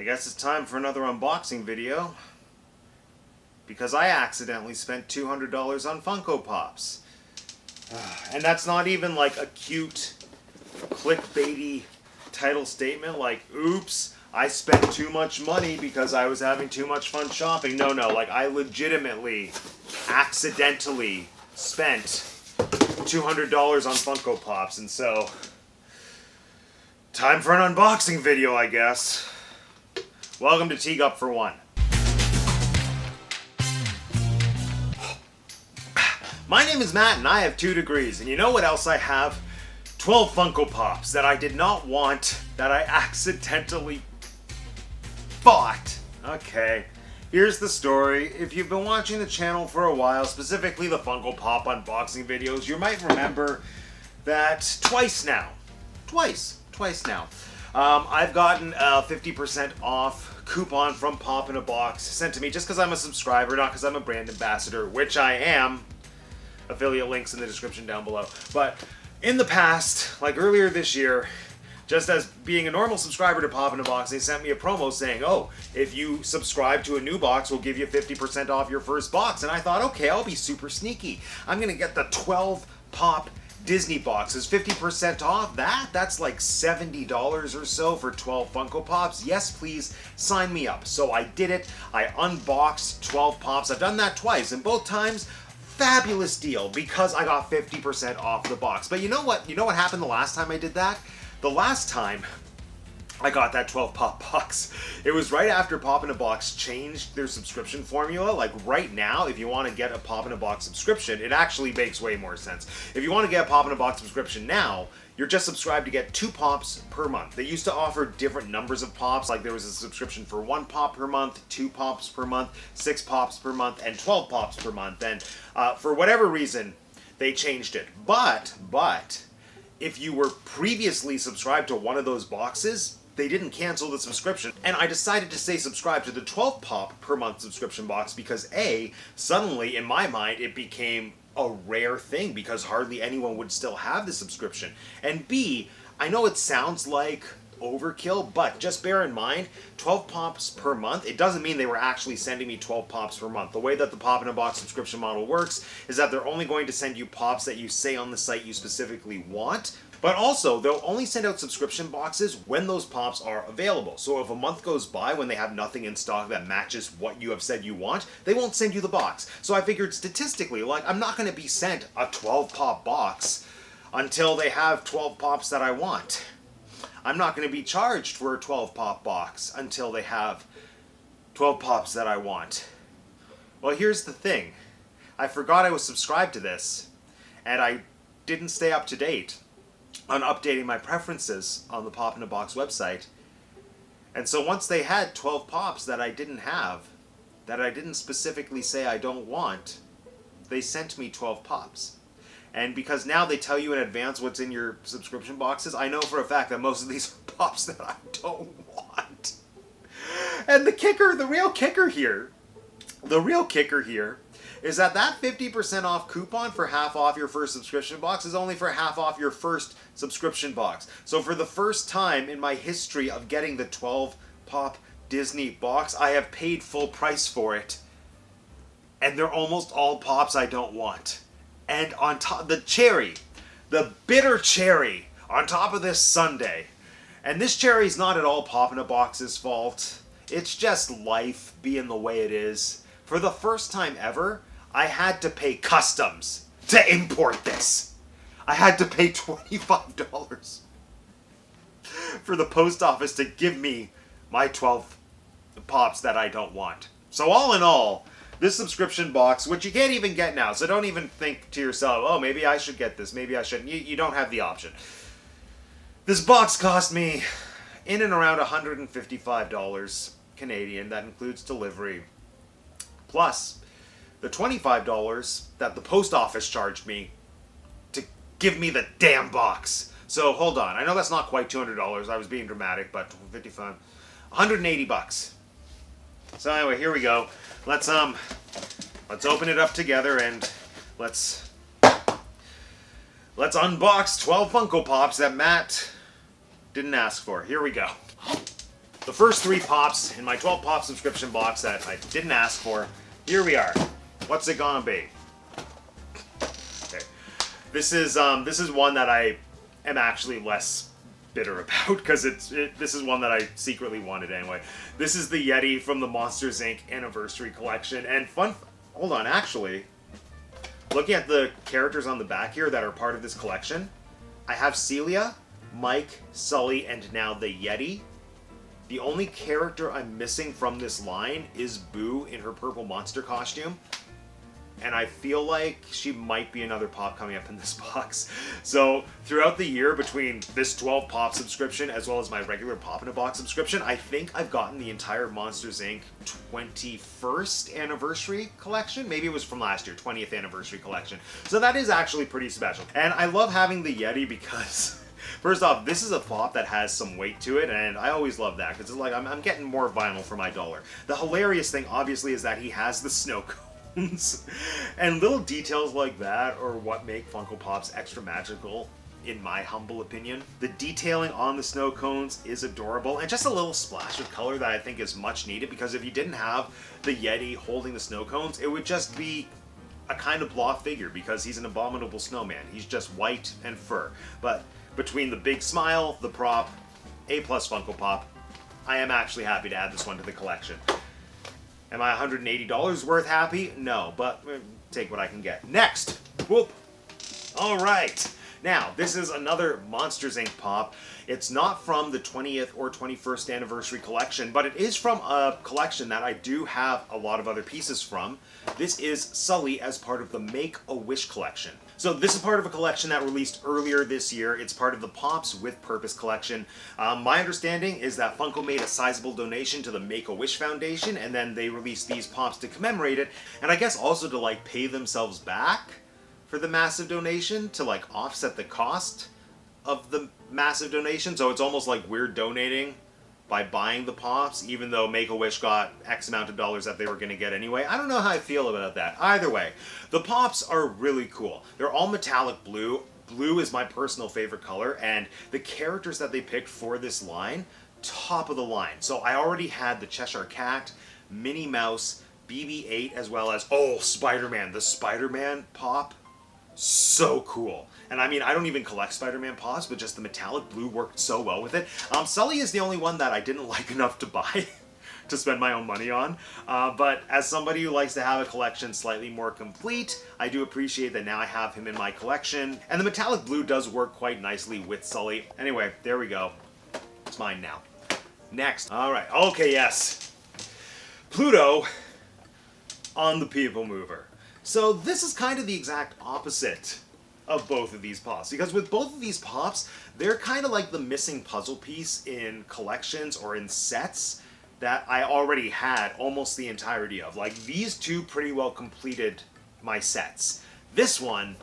I guess it's time for another unboxing video because I accidentally spent $200 on Funko Pops. And that's not even like a cute clickbaity title statement like, oops, I spent too much money because I was having too much fun shopping. No, like I legitimately, accidentally spent $200 on Funko Pops, and so time for an unboxing video, I guess. Welcome to Teague Up for One. My name is Matt and I have 2 degrees, and you know what else I have? 12 Funko Pops that I did not want, that I accidentally bought. Okay, here's the story. If you've been watching the channel for a while, specifically the Funko Pop unboxing videos, you might remember that twice now, I've gotten a 50% off coupon from Pop in a Box sent to me just because I'm a subscriber, not because I'm a brand ambassador, which I am. Affiliate links in the description down below. But in the past, like earlier this year, just as being a normal subscriber to Pop in a Box, they sent me a promo saying, oh, if you subscribe to a new box, we'll give you 50% off your first box. And I thought, okay, I'll be super sneaky. I'm going to get the 12 Pop Disney boxes, 50% off. That's like $70 or so for 12 Funko Pops. Yes, please sign me up. So I did it. I unboxed 12 Pops. I've done that twice, and both times, fabulous deal because I got 50% off the box. But you know what? You know what happened the last time I did that? The last time I got that 12 Pop box, it was right after Pop in a Box changed their subscription formula. Like right now, if you want to get a Pop in a Box subscription, it actually makes way more sense. If you want to get a Pop in a Box subscription now, you're just subscribed to get 2 Pops per month. They used to offer different numbers of Pops, like there was a subscription for 1 Pop per month, 2 Pops per month, 6 Pops per month, and 12 Pops per month. And for whatever reason, they changed it. But if you were previously subscribed to one of those boxes, they didn't cancel the subscription. And I decided to stay subscribed to the 12 Pop per month subscription box because A, suddenly in my mind it became a rare thing because hardly anyone would still have the subscription. And B, I know it sounds like overkill, but just bear in mind, 12 Pops per month, it doesn't mean they were actually sending me 12 Pops per month. The way that the Pop in a Box subscription model works is that they're only going to send you Pops that you say on the site you specifically want. But also, they'll only send out subscription boxes when those Pops are available. So if a month goes by when they have nothing in stock that matches what you have said you want, they won't send you the box. So I figured statistically, like, I'm not going to be sent a 12 Pop box until they have 12 Pops that I want. I'm not going to be charged for a 12 Pop box until they have 12 Pops that I want. Well, here's the thing. I forgot I was subscribed to this, and I didn't stay up to date on updating my preferences on the Pop in a Box website. And so once they had 12 Pops that I didn't have, that I didn't specifically say I don't want, they sent me 12 Pops. And because now they tell you in advance what's in your subscription boxes, I know for a fact that most of these are Pops that I don't want. And the real kicker here is that 50% off coupon for half off your first subscription box is only for half off your first subscription box. So for the first time in my history of getting the 12 Pop Disney box, I have paid full price for it. And they're almost all Pops I don't want. And on top, the bitter cherry on top of this sundae. And this cherry's not at all Pop in a Box's fault. It's just life being the way it is. For the first time ever, I had to pay customs to import this. I had to pay $25 for the post office to give me my 12 Pops that I don't want. So all in all, this subscription box, which you can't even get now, so don't even think to yourself, oh, maybe I should get this, maybe I shouldn't. You don't have the option. This box cost me in and around $155 Canadian. That includes delivery. Plus the $25 that the post office charged me to give me the damn box. So hold on. I know that's not quite $200. I was being dramatic, but $55, $180. So anyway, here we go. Let's open it up together and let's unbox 12 Funko Pops that Matt didn't ask for. Here we go. the first 3 pops in my 12 pop subscription box that I didn't ask for. Here we are. What's it gonna be? Okay. This is one that I am actually less bitter about because this is one that I secretly wanted anyway. This is the Yeti from the Monsters Inc. Anniversary Collection. And hold on, actually, looking at the characters on the back here that are part of this collection, I have Celia, Mike, Sulley, and now the Yeti. The only character I'm missing from this line is Boo in her purple monster costume. And I feel like she might be another pop coming up in this box. So throughout the year, between this 12 pop subscription as well as my regular pop in a box subscription, I think I've gotten the entire Monsters Inc. 21st anniversary collection. Maybe it was from last year, 20th anniversary collection. So that is actually pretty special. And I love having the Yeti because first off, this is a pop that has some weight to it, and I always love that because it's like I'm getting more vinyl for my dollar. The hilarious thing, obviously, is that he has the snow cone. And little details like that are what make Funko Pops extra magical, in my humble opinion. The detailing on the snow cones is adorable, and just a little splash of color that I think is much needed, because if you didn't have the Yeti holding the snow cones, it would just be a kind of blah figure, because he's an abominable snowman. He's just white and fur. But between the big smile, the prop, A+ Funko Pop, I am actually happy to add this one to the collection. Am I $180 worth happy? No, but take what I can get. Next! Whoop! Alright! Now, this is another Monsters Inc. pop. It's not from the 20th or 21st anniversary collection, but it is from a collection that I do have a lot of other pieces from. This is Sulley as part of the Make-A-Wish collection. So this is part of a collection that released earlier this year. It's part of the Pops with Purpose collection. My understanding is that Funko made a sizable donation to the Make-A-Wish Foundation, and then they released these Pops to commemorate it, and I guess also to like pay themselves back for the massive donation, to like offset the cost of the massive donation. So it's almost like we're donating by buying the Pops, even though Make-A-Wish got X amount of dollars that they were going to get anyway. I don't know how I feel about that. Either way, the Pops are really cool. They're all metallic blue. Blue is my personal favorite color, and the characters that they picked for this line, top of the line. So I already had the Cheshire Cat, Minnie Mouse, BB-8, as well as, oh, Spider-Man. The Spider-Man Pop, so cool. And I mean, I don't even collect Spider-Man Pops, but just the metallic blue worked so well with it. Sulley is the only one that I didn't like enough to buy to spend my own money on. But as somebody who likes to have a collection slightly more complete, I do appreciate that now I have him in my collection. And the metallic blue does work quite nicely with Sulley. Anyway, there we go. It's mine now. Next. All right. Okay, yes. Pluto on the People Mover. So this is kind of the exact opposite of both of these pops, because with both of these pops, they're kind of like the missing puzzle piece in collections or in sets that I already had almost the entirety of. Like, these two pretty well completed my sets. This one,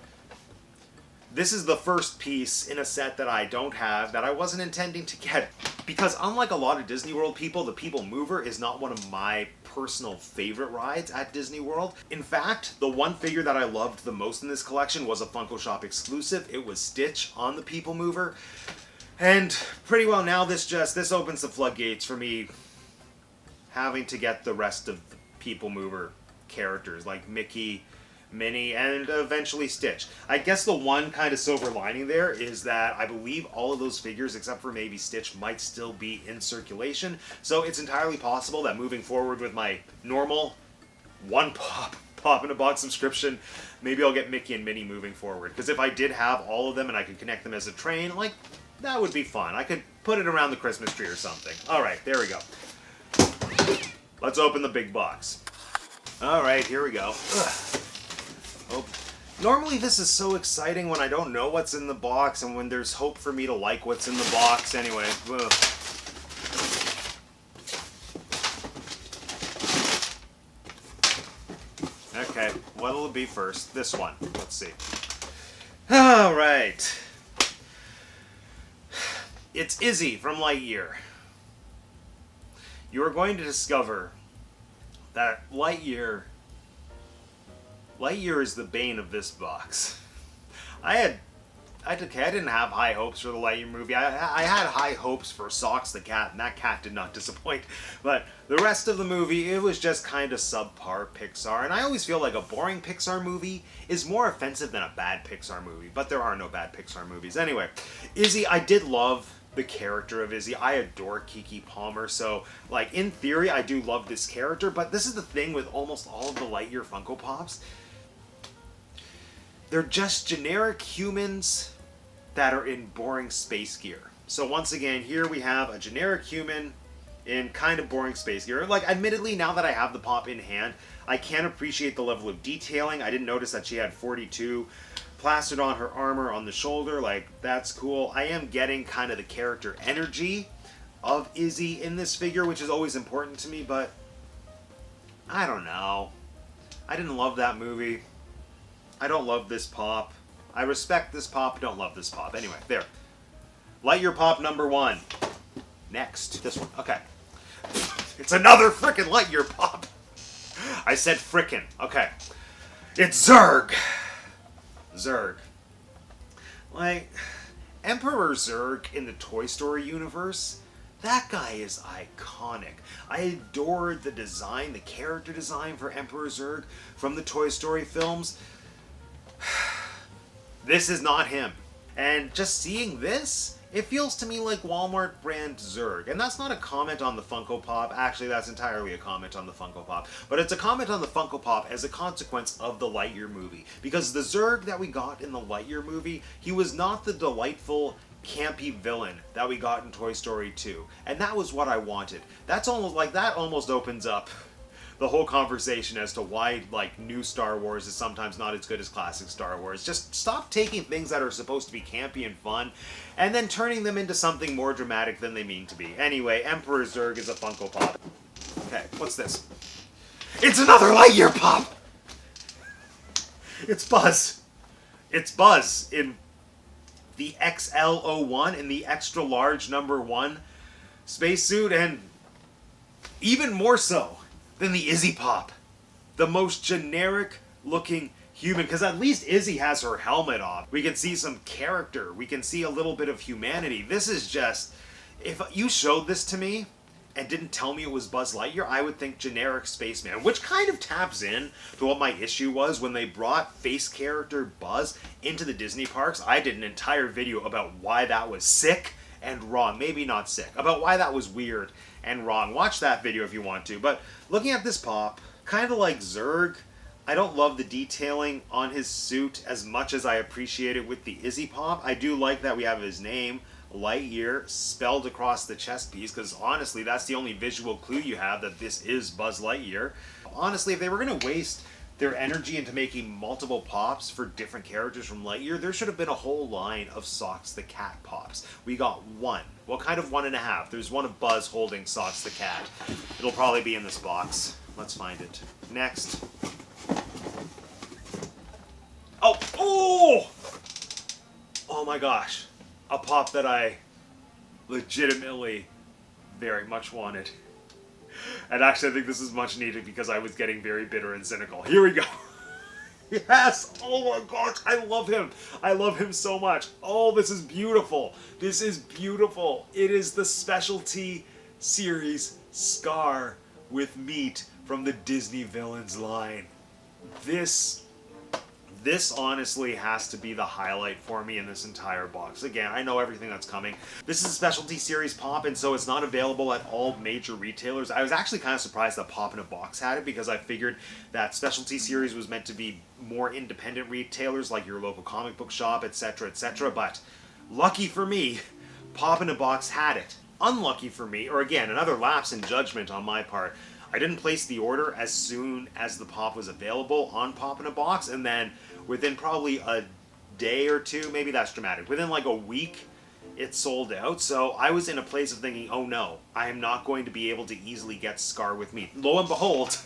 this is the first piece in a set that I don't have, that I wasn't intending to get, because unlike a lot of Disney World people, the People Mover is not one of my personal favorite rides at Disney World. In fact, the one figure that I loved the most in this collection was a Funko Shop exclusive. It was Stitch on the People Mover. And pretty well now this opens the floodgates for me having to get the rest of the People Mover characters, like Mickey, Minnie, and eventually Stitch. I guess the one kind of silver lining there is that I believe all of those figures, except for maybe Stitch, might still be in circulation. So it's entirely possible that moving forward with my normal one pop in a box subscription, maybe I'll get Mickey and Minnie moving forward. Because if I did have all of them and I could connect them as a train, like, that would be fun. I could put it around the Christmas tree or something. Alright, there we go. Let's open the big box. Alright, here we go. Ugh. Oh. Normally this is so exciting when I don't know what's in the box and when there's hope for me to like what's in the box. Anyway. Ugh. Okay, what'll it be first? This one. Let's see. Alright. It's Izzy from Lightyear. You are going to discover that Lightyear is the bane of this box. I I didn't have high hopes for the Lightyear movie. I had high hopes for Socks the cat, and that cat did not disappoint. But the rest of the movie, it was just kind of subpar Pixar. And I always feel like a boring Pixar movie is more offensive than a bad Pixar movie. But there are no bad Pixar movies. Anyway, Izzy, I did love the character of Izzy. I adore Keke Palmer, so like in theory I do love this character, but this is the thing with almost all of the Lightyear Funko Pops. They're just generic humans that are in boring space gear. So once again, here we have a generic human in kind of boring space gear. Like, admittedly, now that I have the pop in hand, I can appreciate the level of detailing. I didn't notice that she had 42 plastered on her armor on the shoulder. Like, that's cool. I am getting kind of the character energy of Izzy in this figure, which is always important to me, but I don't know. I didn't love that movie. I don't love this pop. I respect this pop, don't love this pop. Anyway, there. Lightyear pop number 1. Next. This one. Okay. It's another frickin' Lightyear pop. I said frickin'. Okay. It's Zurg. Zurg. Like, Emperor Zurg in the Toy Story universe, that guy is iconic. I adored the design, the character design for Emperor Zurg from the Toy Story films. This is not him. And just seeing this, it feels to me like Walmart brand Zurg. And that's not a comment on the Funko Pop. Actually, that's entirely a comment on the Funko Pop. But it's a comment on the Funko Pop as a consequence of the Lightyear movie. Because the Zurg that we got in the Lightyear movie, he was not the delightful, campy villain that we got in Toy Story 2. And that was what I wanted. That's almost like, that almost opens up the whole conversation as to why, like, new Star Wars is sometimes not as good as classic Star Wars. Just stop taking things that are supposed to be campy and fun and then turning them into something more dramatic than they mean to be. Anyway, Emperor Zurg is a Funko Pop. Okay, what's this? It's another Lightyear pop! It's Buzz. It's Buzz in the XL01, in the extra large number 1 spacesuit, and even more so than the Izzy pop. The most generic looking human, because at least Izzy has her helmet off. We can see some character. We can see a little bit of humanity. This is just, if you showed this to me and didn't tell me it was Buzz Lightyear, I would think generic spaceman, which kind of taps in to what my issue was when they brought face character Buzz into the Disney parks. I did an entire video about why that was sick and wrong. Maybe not sick. About why that was weird and wrong. Watch that video if you want to. But looking at this pop, kind of like Zurg, I don't love the detailing on his suit as much as I appreciate it with the Izzy pop. I do like that we have his name, Lightyear, spelled across the chest piece, because honestly, that's the only visual clue you have that this is Buzz Lightyear. Honestly, if they were going to waste their energy into making multiple pops for different characters from Lightyear, there should have been a whole line of Socks the Cat pops. We got one. Well, kind of 1.5. There's one of Buzz holding Socks the Cat. It'll probably be in this box. Let's find it. Next. Oh! Oh! Oh my gosh. A pop that I legitimately very much wanted. And actually, I think this is much needed because I was getting very bitter and cynical. Here we go. Yes! Oh my gosh, I love him. I love him so much. Oh, this is beautiful. This is beautiful. It is the specialty series Scar with meat from the Disney Villains line. This honestly has to be the highlight for me in this entire box. Again, I know everything that's coming. This is a specialty series pop, and so it's not available at all major retailers. I was actually kind of surprised that Pop in a Box had it, because I figured that specialty series was meant to be more independent retailers like your local comic book shop, etc., etc. But lucky for me, Pop in a Box had it. Unlucky for me, or again, another lapse in judgment on my part, I didn't place the order as soon as the pop was available on Pop in a Box, and then within probably a day or two, maybe that's dramatic, within like a week, it sold out. So I was in a place of thinking, oh no, I am not going to be able to easily get Scar with me. Lo and behold,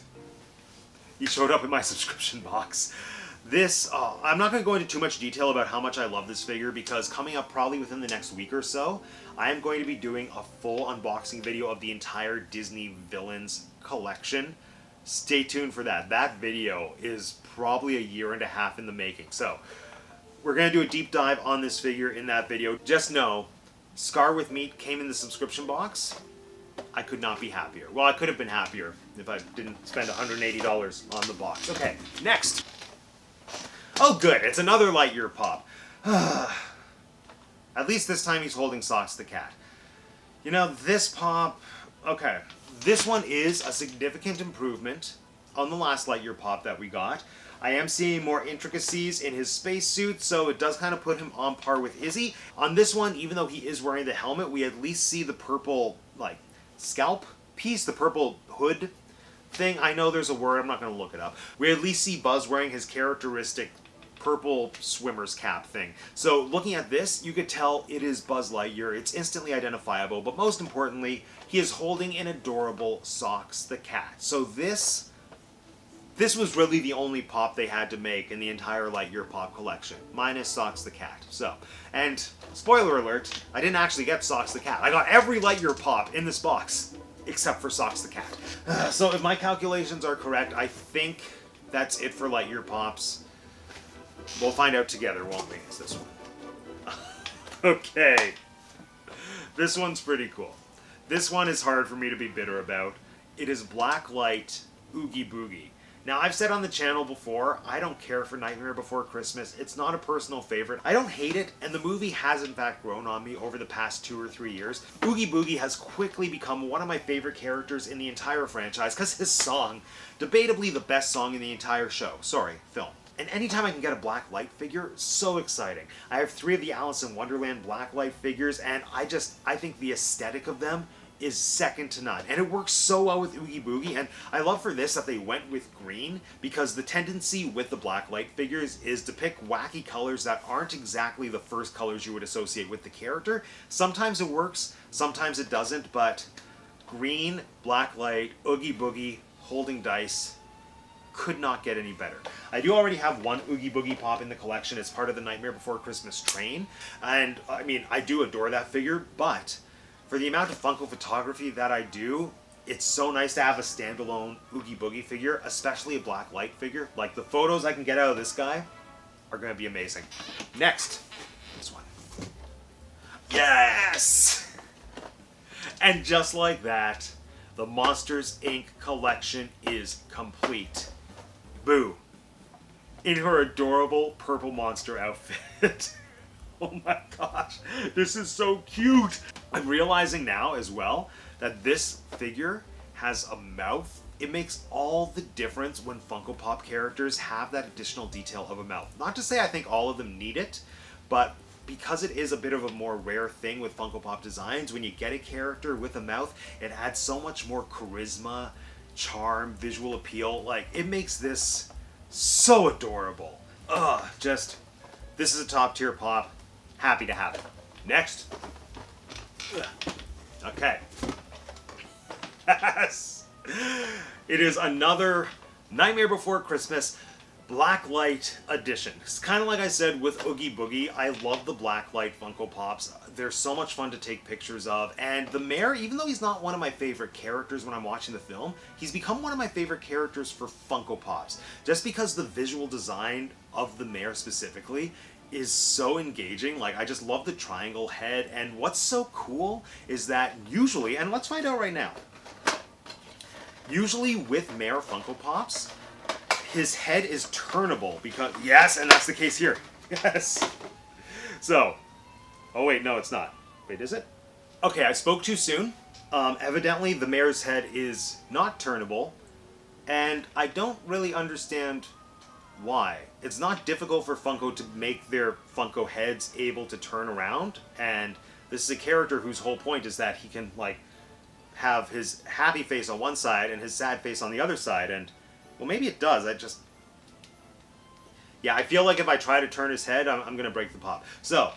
he showed up in my subscription box. This, I'm not going to go into too much detail about how much I love this figure, because coming up probably within the next week or so, I am going to be doing a full unboxing video of the entire Disney Villains collection. Stay tuned for that. That video is probably 1.5 years in the making. So, we're going to do a deep dive on this figure in that video. Just know, Scar with Meat came in the subscription box. I could not be happier. Well, I could have been happier if I didn't spend $180 on the box. Okay, next. Oh, good. It's another Lightyear pop. At least this time he's holding Socks the cat. You know, this pop... Okay, this one is a significant improvement on the last Lightyear pop that we got. I am seeing more intricacies in his spacesuit, so it does kind of put him on par with Izzy. On this one, even though he is wearing the helmet, we at least see the purple, like, scalp piece, the purple hood thing. I know there's a word, I'm not going to look it up. We at least see Buzz wearing his characteristic purple swimmer's cap thing. So looking at this, you could tell it is Buzz Lightyear. It's instantly identifiable, but most importantly, he is holding an adorable Socks the cat. So this was really the only pop they had to make in the entire Lightyear pop collection, minus Socks the cat. So, and spoiler alert, I didn't actually get Socks the cat. I got every Lightyear pop in this box, except for Socks the cat. So if my calculations are correct, I think that's it for Lightyear pops. We'll find out together, won't we? It's this one. Okay. This one's pretty cool. This one is hard for me to be bitter about. It is Blacklight Oogie Boogie. Now, I've said on the channel before, I don't care for Nightmare Before Christmas. It's not a personal favorite. I don't hate it, and the movie has in fact grown on me over the past 2 or 3 years. Oogie Boogie has quickly become one of my favorite characters in the entire franchise, because his song, debatably the best song in the entire film. And anytime I can get a Blacklight figure, so exciting. I have 3 of the Alice in Wonderland Blacklight figures, and I think the aesthetic of them is second to none. And it works so well with Oogie Boogie, and I love for this that they went with green, because the tendency with the Blacklight figures is to pick wacky colors that aren't exactly the first colors you would associate with the character. Sometimes it works, sometimes it doesn't, but green, Blacklight, Oogie Boogie, holding dice, could not get any better. I do already have one Oogie Boogie pop in the collection. It's part of the Nightmare Before Christmas train, and I mean, I do adore that figure, but for the amount of Funko photography that I do, it's so nice to have a standalone Oogie Boogie figure, especially a Blacklight figure. Like, the photos I can get out of this guy are going to be amazing. Next, this one. Yes! And just like that, the Monsters, Inc. collection is complete. Boo. In her adorable purple monster outfit. Oh my gosh, this is so cute! I'm realizing now as well that this figure has a mouth. It makes all the difference when Funko Pop characters have that additional detail of a mouth. Not to say I think all of them need it, but because it is a bit of a more rare thing with Funko Pop designs, when you get a character with a mouth, it adds so much more charisma, charm, visual appeal. Like, it makes this so adorable. This is a top tier pop. Happy to have it. Next. Okay. Yes! It is another Nightmare Before Christmas Blacklight edition. It's kind of like I said with Oogie Boogie. I love the Blacklight Funko Pops. They're so much fun to take pictures of. And the mayor, even though he's not one of my favorite characters when I'm watching the film, he's become one of my favorite characters for Funko Pops. Just because the visual design of the mayor specifically is so engaging. Like, I just love the triangle head. And what's so cool is that usually, and let's find out right now, usually with Mayor Funko Pops, his head is turnable because, yes, and that's the case here. Yes. So, oh wait, no, it's not. Wait, is it? Okay, I spoke too soon. Evidently, the mayor's head is not turnable, and I don't really understand why. It's not difficult for Funko to make their Funko heads able to turn around, and this is a character whose whole point is that he can, like, have his happy face on one side and his sad face on the other side, and well, maybe it does. Yeah, I feel like if I try to turn his head, I'm going to break the pop. So,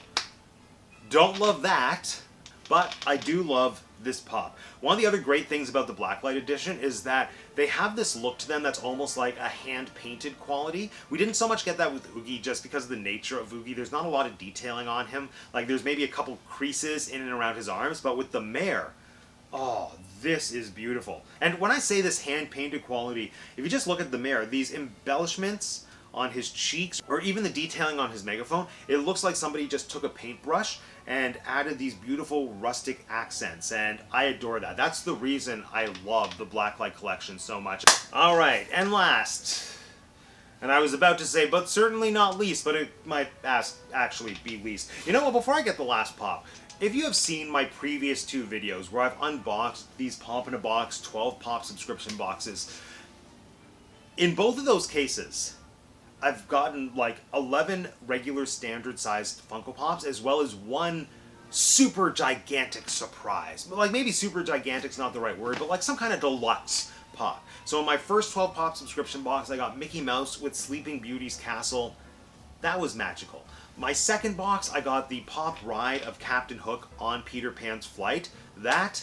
don't love that, but I do love this pop. One of the other great things about the Blacklight edition is that they have this look to them that's almost like a hand-painted quality. We didn't so much get that with Oogie just because of the nature of Oogie. There's not a lot of detailing on him. Like, there's maybe a couple creases in and around his arms, but with the mayor, oh, this is beautiful. And when I say this hand-painted quality, if you just look at the mayor, these embellishments on his cheeks, or even the detailing on his megaphone. It looks like somebody just took a paintbrush and added these beautiful rustic accents, and I adore that. That's the reason I love the Blacklight collection so much. All right, and last, and I was about to say, but certainly not least, but it might actually be least. You know what, before I get the last pop, if you have seen my previous 2 videos where I've unboxed these Pop in a Box 12 pop subscription boxes, in both of those cases, I've gotten like 11 regular standard sized Funko Pops, as well as 1 super gigantic surprise. Like, maybe super gigantic's not the right word, but like some kind of deluxe pop. So in my first 12 pop subscription box, I got Mickey Mouse with Sleeping Beauty's castle. That was magical. My second box, I got the pop ride of Captain Hook on Peter Pan's flight. That,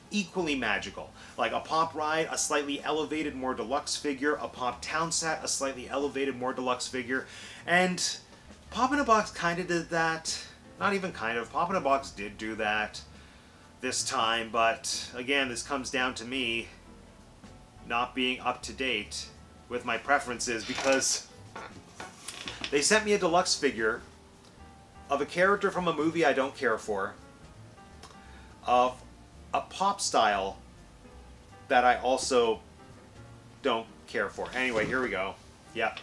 equally magical. Like a pop ride, a slightly elevated, more deluxe figure, a pop town set, a slightly elevated, more deluxe figure, and Pop in a Box kind of did that. Not even kind of. Pop in a Box did do that this time, but again, this comes down to me not being up to date with my preferences, because they sent me a deluxe figure of a character from a movie I don't care for, of a pop style that I also don't care for. Anyway, here we go. Yep.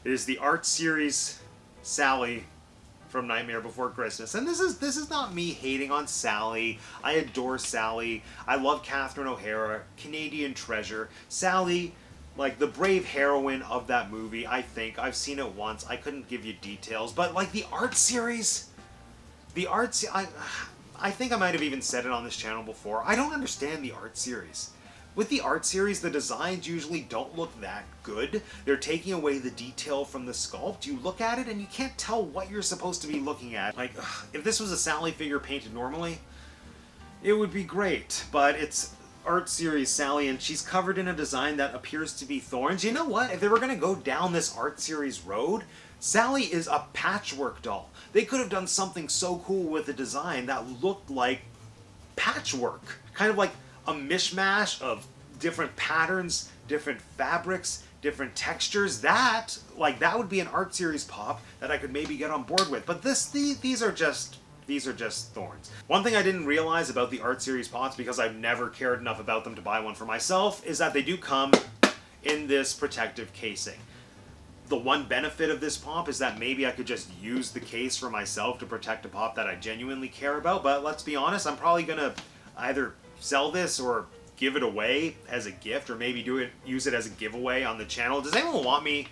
It is the art series Sally from Nightmare Before Christmas. And this is not me hating on Sally. I adore Sally. I love Catherine O'Hara, Canadian treasure. Sally, like the brave heroine of that movie, I think. I've seen it once. I couldn't give you details. But like the art series, I think I might have even said it on this channel before. I don't understand the art series. With the art series, the designs usually don't look that good. They're taking away the detail from the sculpt. You look at it and you can't tell what you're supposed to be looking at. Like, if this was a Sally figure painted normally, it would be great. But it's art series Sally, and she's covered in a design that appears to be thorns. You know what? If they were going to go down this art series road, Sally is a patchwork doll. They could have done something so cool with a design that looked like patchwork. Kind of like a mishmash of different patterns, different fabrics, different textures. That would be an art series pop that I could maybe get on board with. But these are just thorns. One thing I didn't realize about the art series pops, because I've never cared enough about them to buy one for myself, is that they do come in this protective casing. The one benefit of this pop is that maybe I could just use the case for myself to protect a pop that I genuinely care about, but let's be honest, I'm probably gonna either sell this or give it away as a gift, or maybe use it as a giveaway on the channel. Does anyone want me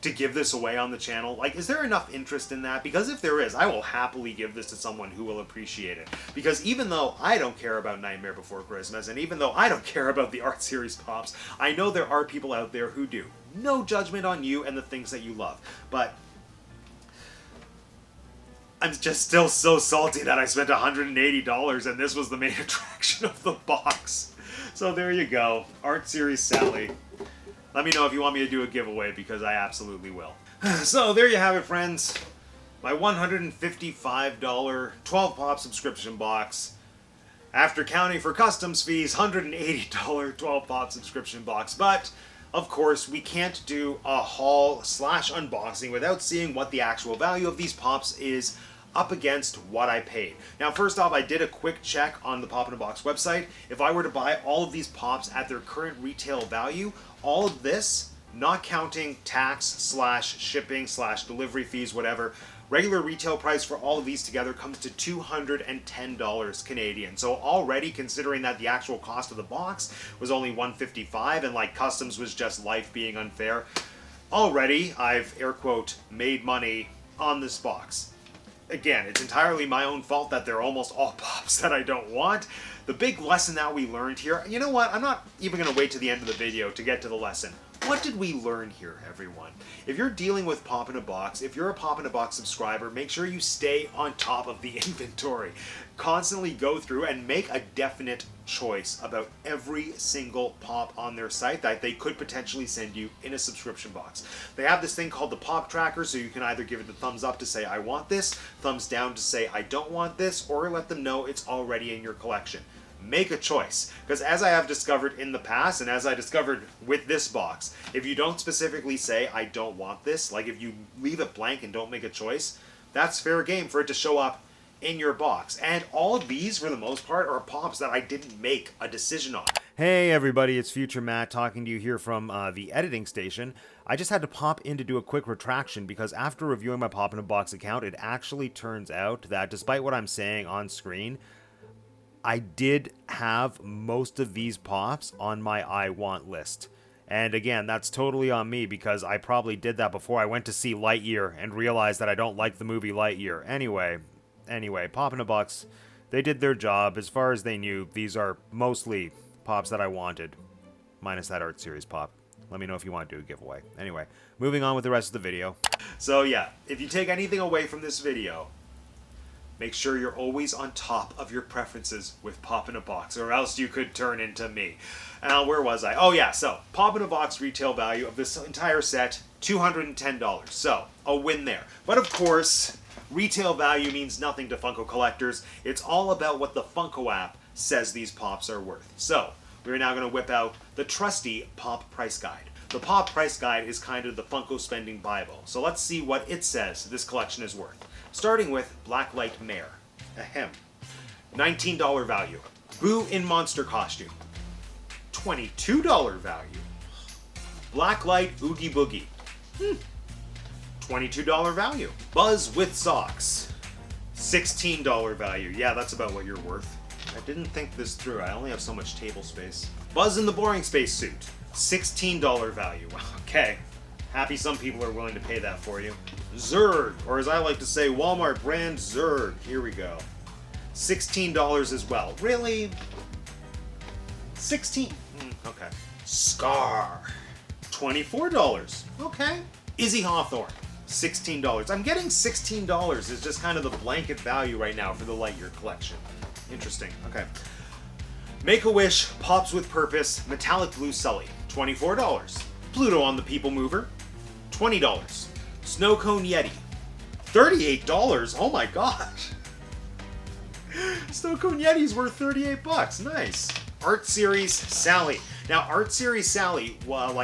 to give this away on the channel? Like, is there enough interest in that? Because if there is, I will happily give this to someone who will appreciate it. Because even though I don't care about Nightmare Before Christmas, and even though I don't care about the art series pops, I know there are people out there who do. No judgment on you and the things that you love. But I'm just still so salty that I spent $180 and this was the main attraction of the box. So there you go. Art series Sally. Let me know if you want me to do a giveaway, because I absolutely will. So there you have it, friends. My $155 12 pop subscription box. After counting for customs fees, $180 12 pop subscription box. But of course, we can't do a haul / unboxing without seeing what the actual value of these pops is up against what I paid. Now, first off, I did a quick check on the Pop in a Box website. If I were to buy all of these pops at their current retail value, all of this, not counting tax / shipping / delivery fees, whatever, regular retail price for all of these together comes to $210 Canadian. So already, considering that the actual cost of the box was only $155 and like customs was just life being unfair, already I've air quote made money on this box. Again, it's entirely my own fault that they're almost all pops that I don't want. The big lesson that we learned here, you know what, I'm not even going to wait to the end of the video to get to the lesson. What did we learn here, everyone? If you're dealing with Pop in a Box, if you're a Pop in a Box subscriber, make sure you stay on top of the inventory. Constantly go through and make a definite choice about every single pop on their site that they could potentially send you in a subscription box. They have this thing called the pop tracker, so you can either give it the thumbs up to say I want this, thumbs down to say I don't want this, or let them know it's already in your collection. make a choice. Because as I have discovered in the past, and as I discovered with this box, if you don't specifically say, I don't want this, like if you leave it blank and don't make a choice, that's fair game for it to show up in your box. And all of these, for the most part, are pops that I didn't make a decision on. Hey everybody, it's Future Matt talking to you here from the editing station. I just had to pop in to do a quick retraction because after reviewing my Pop in a Box account, it actually turns out that despite what I'm saying on screen, I did have most of these pops on my I want list. And again, that's totally on me because I probably did that before I went to see Lightyear and realized that I don't like the movie Lightyear. Anyway, Pop in a Box, they did their job. As far as they knew, these are mostly pops that I wanted, minus that art series pop. Let me know if you want to do a giveaway. Anyway, moving on with the rest of the video. So yeah, if you take anything away from this video, make sure you're always on top of your preferences with Pop in a Box, or else you could turn into me. Where was I? Oh yeah, so Pop in a Box retail value of this entire set, $210. So, a win there. But of course, retail value means nothing to Funko collectors. It's all about what the Funko app says these pops are worth. So, we're now going to whip out the trusty Pop Price Guide. The Pop Price Guide is kind of the Funko spending Bible. So let's see what it says this collection is worth. Starting with Blacklight Mare. Ahem. $19 value. Boo in monster costume. $22 value. Blacklight Oogie Boogie. $22 value. Buzz with socks. $16 value. Yeah, that's about what you're worth. I didn't think this through. I only have so much table space. Buzz in the Boring Space suit. $16 value. Okay. Happy some people are willing to pay that for you. Zurg, or as I like to say, Walmart brand Zurg. Here we go. $16 as well. Really? 16. Okay. Scar. $24. Okay. Izzy Hawthorne. $16. I'm getting $16 is just kind of the blanket value right now for the Lightyear collection. Interesting. Okay. Make-A-Wish Pops with Purpose Metallic Blue Sulley. $24. Pluto on the People Mover. $20. Snow Cone Yeti. $38. Oh my gosh. Snow Cone Yeti's worth 38 bucks. Nice. Art Series Sally. Now, Art Series Sally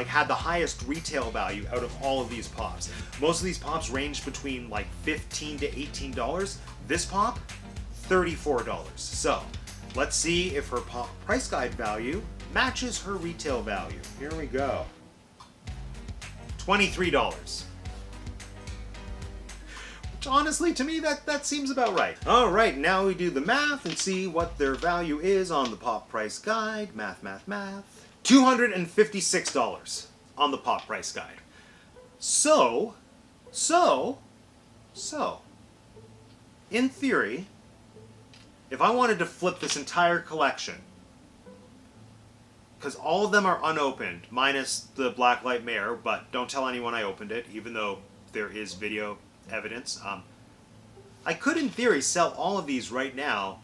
had the highest retail value out of all of these pops. Most of these pops range between like $15 to $18. This pop, $34. So, let's see if her Pop Price Guide value matches her retail value. Here we go. $23. Which honestly, to me, that seems about right. Alright, now we do the math and see what their value is on the Pop Price Guide. Math. $256 on the Pop Price Guide. So, in theory, if I wanted to flip this entire collection, because all of them are unopened, minus the Blacklight Mare, but don't tell anyone I opened it, even though there is video evidence. I could, in theory, sell all of these right now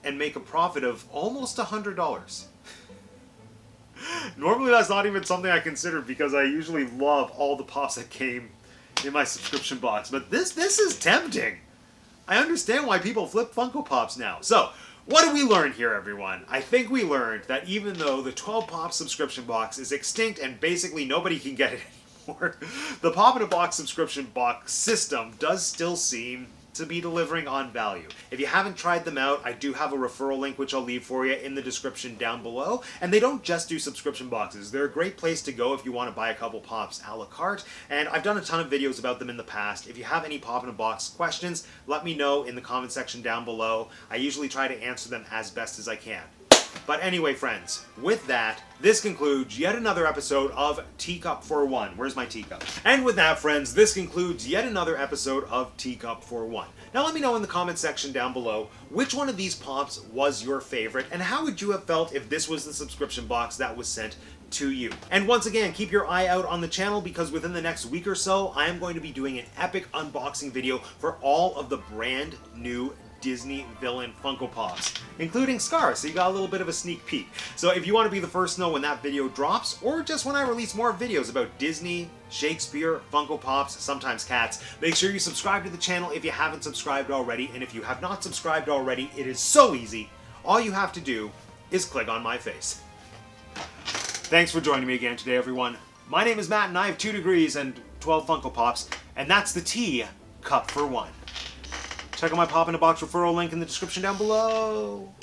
and make a profit of almost $100. Normally that's not even something I considered because I usually love all the pops that came in my subscription box, but this is tempting. I understand why people flip Funko Pops now. So, what did we learn here, everyone? I think we learned that even though the 12 Pop subscription box is extinct and basically nobody can get it anymore, the Pop in a Box subscription box system does still seem to be delivering on value. If you haven't tried them out, I do have a referral link which I'll leave for you in the description down below. And they don't just do subscription boxes. They're a great place to go if you want to buy a couple pops a la carte. And I've done a ton of videos about them in the past. If you have any Pop in a Box questions, let me know in the comment section down below. I usually try to answer them as best as I can. But anyway, friends, with that, this concludes yet another episode of Teacup for One. Where's my teacup? And with that, friends, this concludes yet another episode of Teacup for One. Now let me know in the comment section down below which one of these pops was your favorite, and how would you have felt if this was the subscription box that was sent to you. And once again, keep your eye out on the channel because within the next week or so, I am going to be doing an epic unboxing video for all of the brand new Disney villain Funko Pops, including Scar, so you got a little bit of a sneak peek. So if you want to be the first to know when that video drops, or just when I release more videos about Disney, Shakespeare, Funko Pops, sometimes cats, make sure you subscribe to the channel if you haven't subscribed already, and if you have not subscribed already, it is so easy. all you have to do is click on my face. Thanks for joining me again today, everyone. My name is Matt, and I have 2 degrees and 12 Funko Pops, and that's the tea cup for one. Check out my Pop in a Box referral link in the description down below.